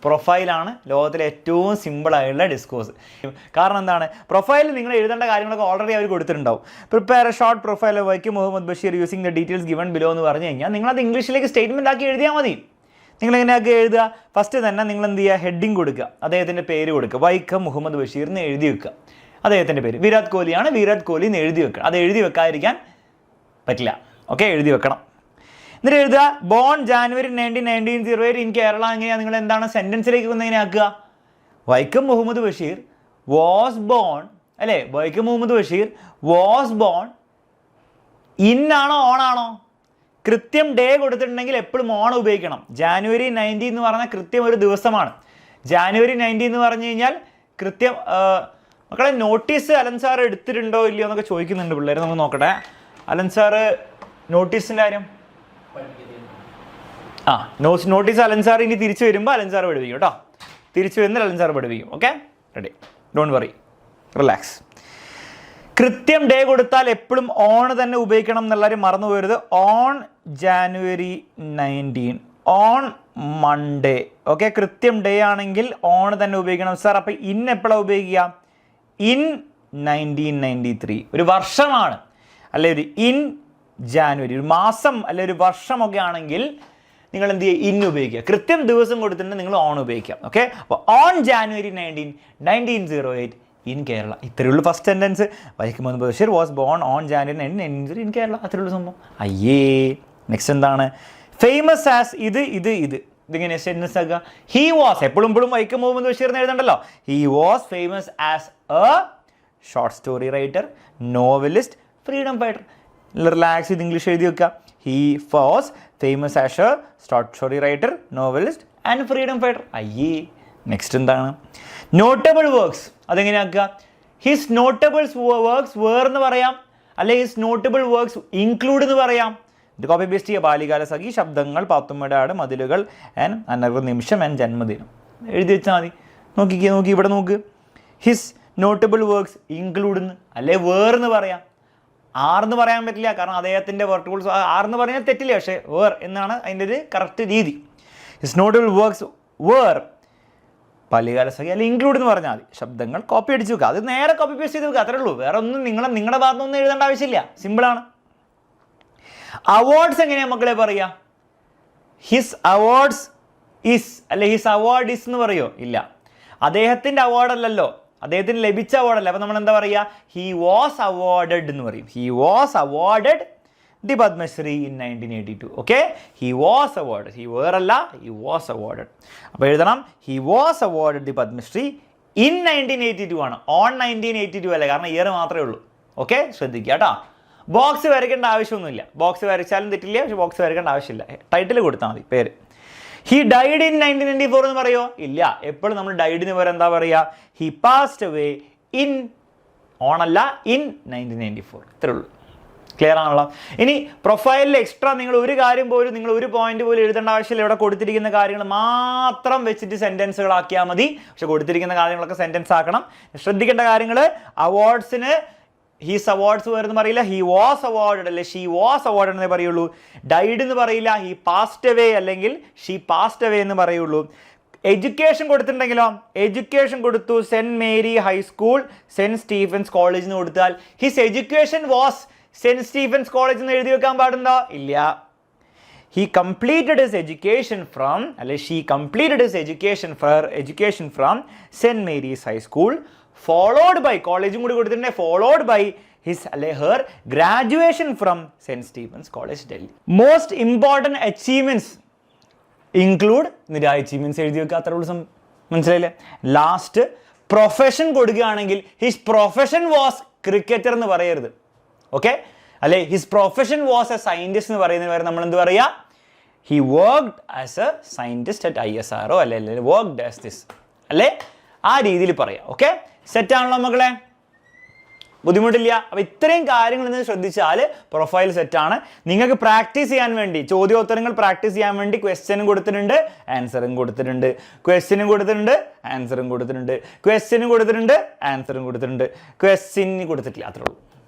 പ്രൊഫൈലാണ് ലോകത്തിലെ ഏറ്റവും സിമ്പിളായിട്ടുള്ള ഡിസ്കോഴ്സ്. കാരണം എന്താണ്, പ്രൊഫൈലിൽ നിങ്ങൾ എഴുതേണ്ട കാര്യങ്ങളൊക്കെ ഓൾറെഡി അവർ കൊടുത്തിട്ടുണ്ടാവും. Prepare a short profile of Vaikom Muhammad Basheer using the details given below എന്ന് പറഞ്ഞു കഴിഞ്ഞാൽ നിങ്ങളത് ഇംഗ്ലീഷിലേക്ക് സ്റ്റേറ്റ്മെൻ്റ് ആക്കി എഴുതിയാൽ മതി. നിങ്ങളെങ്ങനെയാക്കി എഴുതുക? ഫസ്റ്റ് തന്നെ നിങ്ങൾ എന്ത് ചെയ്യുക, ഹെഡിങ് കൊടുക്കുക, അദ്ദേഹത്തിൻ്റെ പേര് കൊടുക്കുക, വൈക്കം മുഹമ്മദ് ബഷീർ എന്ന് എഴുതി വെക്കുക. അദ്ദേഹത്തിൻ്റെ പേര് വിരാട് കോഹ്ലിയാണ്, വിരാട് കോഹ്ലി എന്ന് എഴുതി വെക്കുക. അത് എഴുതി വെക്കാതിരിക്കാൻ പറ്റില്ല. ഓക്കെ, എഴുതി വെക്കണം. എന്നിട്ട് എഴുതുക ബോൺ ജാനുവരി 1908 ഇൻ കേരള. എങ്ങനെയാണ് നിങ്ങൾ എന്താണ് സെൻറ്റൻസിലേക്ക് എങ്ങനെ ആക്കുക? വൈക്കം മുഹമ്മദ് ബഷീർ വാസ് ബോൺ, അല്ലേ? Vaikom Muhammad Basheer was born in ആണോ ഓൺ ആണോ? കൃത്യം ഡേ കൊടുത്തിട്ടുണ്ടെങ്കിൽ എപ്പോഴും ഓൺ ഉപയോഗിക്കണം. ജാനുവരി 19 എന്ന് പറഞ്ഞാൽ കൃത്യം ഒരു ദിവസമാണ്. ജാനുവരി 19 എന്ന് പറഞ്ഞു കഴിഞ്ഞാൽ കൃത്യം. മക്കളെ നോട്ടീസ് അലൻ സാർ എടുത്തിട്ടുണ്ടോ ഇല്ലയോ എന്നൊക്കെ ചോദിക്കുന്നുണ്ട് പിള്ളേർ. നമുക്ക് നോക്കട്ടെ അലൻ സാറ് നോട്ടീസിൻ്റെ കാര്യം. നോട്ടീസ് അലൻ സാർ ഇനി തിരിച്ചു വരുമ്പോൾ അലൻ സാർ പഠിപ്പിക്കും കേട്ടോ. തിരിച്ചു വരുന്നതിൽ അലൻ സാർ പഠിപ്പിക്കും. Okay, ready, don't worry, relax. കൃത്യം ഡേ കൊടുത്താൽ എപ്പോഴും ഓൺ തന്നെ ഉപയോഗിക്കണം എന്നുള്ളവരും മറന്നു പോകരുത്. On January 19, on Monday. Okay, കൃത്യം ഡേ ആണെങ്കിൽ ഓൺ തന്നെ ഉപയോഗിക്കണം സാർ. അപ്പം ഇൻ എപ്പോഴാണ് ഉപയോഗിക്കുക? ഇൻ 1993, ഒരു വർഷമാണ്, അല്ലെ? ഒരു ഇൻ ജാനുവരി, ഒരു മാസം അല്ലെ ഒരു വർഷമൊക്കെ ആണെങ്കിൽ നിങ്ങൾ എന്ത് ചെയ്യുക? ഇൻ ഉപയോഗിക്കുക. കൃത്യം ദിവസം കൊടുത്തിട്ട് നിങ്ങൾ ഓൺ ഉപയോഗിക്കാം. ഓക്കെ, അപ്പോൾ ഓൺ ജാനുവരി 19, 1908 ഇൻ കേരള. ഇത്രയേ ഉള്ളൂ first sentence. Vaikom Muhammad Basheer was born on January 1908 in Kerala. അത്രയേ ഉള്ളൂ സംഭവം. അയ്യേ, നെക്സ്റ്റ് എന്താണ്? Famous as. ഇതിങ്ങനെ സെൻറ്റൻസ് ആക്കുക. ഹി വാസ്, എപ്പോഴും വൈക്കം മുഹമ്മദ് ബഷീർ എന്ന് എഴുതണ്ടല്ലോ. He was famous as a short story writer, novelist, freedom fighter. Relax ചെയ്ത് ഇംഗ്ലീഷ് എഴുതി വെക്കുക. He was famous as a short story writer, novelist and freedom fighter. അയ്യേ, നെക്സ്റ്റ് എന്താണ്? Notable works. അതെങ്ങനെയാക്കുക? ഹിസ് നോട്ടബിൾ വർക്ക്സ് വേർ എന്ന് പറയാം, അല്ലെ his notable works include എന്ന് പറയാം. ഇത് കോപ്പി പേസ്റ്റ് ചെയ്യുക. ബാല്യകാല സഖി, ശബ്ദങ്ങൾ, പാത്തുമ്മയുടെ ആട്, മതിലുകൾ, ആൻഡ് അനർഘ നിമിഷം, ആൻഡ് ജന്മദിനം എഴുതി വെച്ചാൽ മതി. നോക്കി ഇവിടെ നോക്ക്. ഹിസ് നോട്ടബിൾ വർക്ക്സ് ഇൻക്ലൂഡ് എന്ന്, അല്ലെ വേർ എന്ന് പറയാം. ആർന്ന് പറയാൻ പറ്റില്ല, കാരണം അദ്ദേഹത്തിൻ്റെ വർക്കുകൾ ആർന്ന് പറഞ്ഞാൽ തെറ്റില്ല, പക്ഷേ വേർ എന്നാണ് അതിൻ്റെ ഒരു കറക്റ്റ് രീതി. ഹിസ് നോട്ടബിൾ വർക്ക്സ് വേർ ബാല്യകാല സഖി, അല്ലെങ്കിൽ ഇൻക്ലൂഡ് എന്ന് പറഞ്ഞാൽ മതി. ശബ്ദങ്ങൾ കോപ്പി അടിച്ച് വെക്കുക. അത് നേരെ കോപ്പി പേസ്റ്റ് ചെയ്ത് വെക്കുക. അത്രേ ഉള്ളൂ. വേറെ ഒന്നും നിങ്ങളുടെ ഭാഗത്തൊന്നും എഴുതേണ്ട ആവശ്യമില്ല. സിമ്പിളാണ്. അവാർഡ്സ് എങ്ങനെയാണ് മക്കളെ പറയുക? ഹിസ് അവാർഡ്സ് ഇസ്, അല്ലെ ഹിസ് അവാർഡ് ഇസ് എന്ന് പറയുമോ? ഇല്ല, അദ്ദേഹത്തിൻ്റെ അവാർഡല്ലല്ലോ, അദ്ദേഹത്തിന് ലഭിച്ച അവാർഡല്ല. അപ്പം നമ്മൾ എന്താ പറയുക? ഹി വാസ് അവാർഡഡ് എന്ന് പറയും. He was awarded the Padmashri in 1982. Okay, he was awarded. He were അല്ല, ഹി വാസ് അവാർഡഡ്. അപ്പോൾ എഴുതണം he was awarded the Padmashri in 1982 ആണ്, ഓൺ 1982 അല്ല, കാരണം ഇയർ മാത്രമേ ഉള്ളൂ. ഓക്കെ, ശ്രദ്ധിക്കുക കേട്ടോ. ബോക്സ് വരയ്ക്കേണ്ട ആവശ്യമൊന്നുമില്ല. ബോക്സ് വരച്ചാലും തെറ്റില്ല, പക്ഷേ ബോക്സ് വരയ്ക്കേണ്ട ആവശ്യമില്ല. ടൈറ്റിൽ കൊടുത്താൽ മതി, പേര്. ഹി ഡൈഡ് ഇൻ 1994 എന്ന് പറയുമോ? ഇല്ല, എപ്പോഴും നമ്മൾ ഡൈഡിന് പകരം എന്താ പറയുക? ഹി പാസ്ഡ് അവേ ഇൻ, ഓണല്ല, ഇൻ 1994. ഇത്രേ ഉള്ളൂ. ക്ലിയർ ആണല്ലോ? ഇനി പ്രൊഫൈലിൽ എക്സ്ട്രാ നിങ്ങൾ ഒരു കാര്യം പോലും, നിങ്ങൾ ഒരു പോയിന്റ് പോലും എഴുതേണ്ട ആവശ്യമില്ല. ഇവിടെ കൊടുത്തിരിക്കുന്ന കാര്യങ്ങൾ മാത്രം വെച്ചിട്ട് സെൻറ്റൻസുകളാക്കിയാൽ മതി. പക്ഷെ കൊടുത്തിരിക്കുന്ന കാര്യങ്ങളൊക്കെ സെൻറ്റൻസ് ആക്കണം. ശ്രദ്ധിക്കേണ്ട കാര്യങ്ങൾ, അവാർഡ്സിന് ഹീസ് അവാർഡ്സ് വരുന്ന പറയില്ല, ഹി വാസ് അവാർഡഡ് അല്ലെ ഷീ വാസ് അവാർഡഡ് എന്നേ പറയുള്ളൂ. ഡൈഡ് എന്ന് പറയില്ല, ഹി പാസ്ഡ് അവേ അല്ലെങ്കിൽ ഷീ പാസ്ഡ് അവേ എന്ന് പറയുള്ളൂ. എഡ്യൂക്കേഷൻ കൊടുത്തിട്ടുണ്ടെങ്കിലോ? എഡ്യൂക്കേഷൻ കൊടുത്തു saint Mary high school, saint Stephen's college എന്ന് കൊടുത്താൽ his education was saint Stephen's college എന്ന് എഴുതി വെക്കാൻ പാടുണ്ടോ? ഇല്ല. He completed his education from, അല്ലെ she completed his education from saint Mary's high school, followed by, കോളേജും കൂടി കൊടുത്തിട്ടുണ്ടെങ്കിൽ ഫോളോഡ് ബൈ ഹിസ് അല്ലെ her graduation from Saint Stephen's College, Delhi. Most important achievements include achievements എഴുതി വെക്കുക. അത്ര ഉള്ളൂ. മനസ്സിലായില്ലേ? ലാസ്റ്റ് പ്രൊഫഷൻ കൊടുക്കുകയാണെങ്കിൽ ഹിസ് പ്രൊഫഷൻ വാസ് ക്രിക്കറ്റർ എന്ന് പറയരുത്. ഓക്കെ, അല്ലെ his profession was a scientist എന്ന് പറയുന്നതിന് വരെ നമ്മൾ എന്ത് പറയുക? He worked as a scientist at ISRO, അല്ലെ വർക്ക്ഡ് ആസ് ദിസ്, അല്ലെ ആ രീതിയിൽ പറയാം. ഓക്കെ, സെറ്റാണല്ലോ മക്കളെ? ബുദ്ധിമുട്ടില്ല. അപ്പോൾ ഇത്രയും കാര്യങ്ങൾ ഇന്ന് ശ്രദ്ധിച്ചാൽ പ്രൊഫൈൽ സെറ്റാണ്. നിങ്ങൾക്ക് പ്രാക്ടീസ് ചെയ്യാൻ വേണ്ടി, ചോദ്യോത്തരങ്ങൾ പ്രാക്ടീസ് ചെയ്യാൻ വേണ്ടി ക്വസ്റ്റ്യനും കൊടുത്തിട്ടുണ്ട്, ആൻസറും കൊടുത്തിട്ടുണ്ട്. ക്വസ്റ്റ്യനും കൊടുത്തിട്ടുണ്ട്, ആൻസറും കൊടുത്തിട്ടുണ്ട്. ക്വസ്റ്റ്യനും കൊടുത്തിട്ടുണ്ട്, ആൻസറും കൊടുത്തിട്ടുണ്ട്. ക്വസ്റ്റ്യന് കൊടുത്തിട്ടില്ല. അത്രേ ഉള്ളൂ.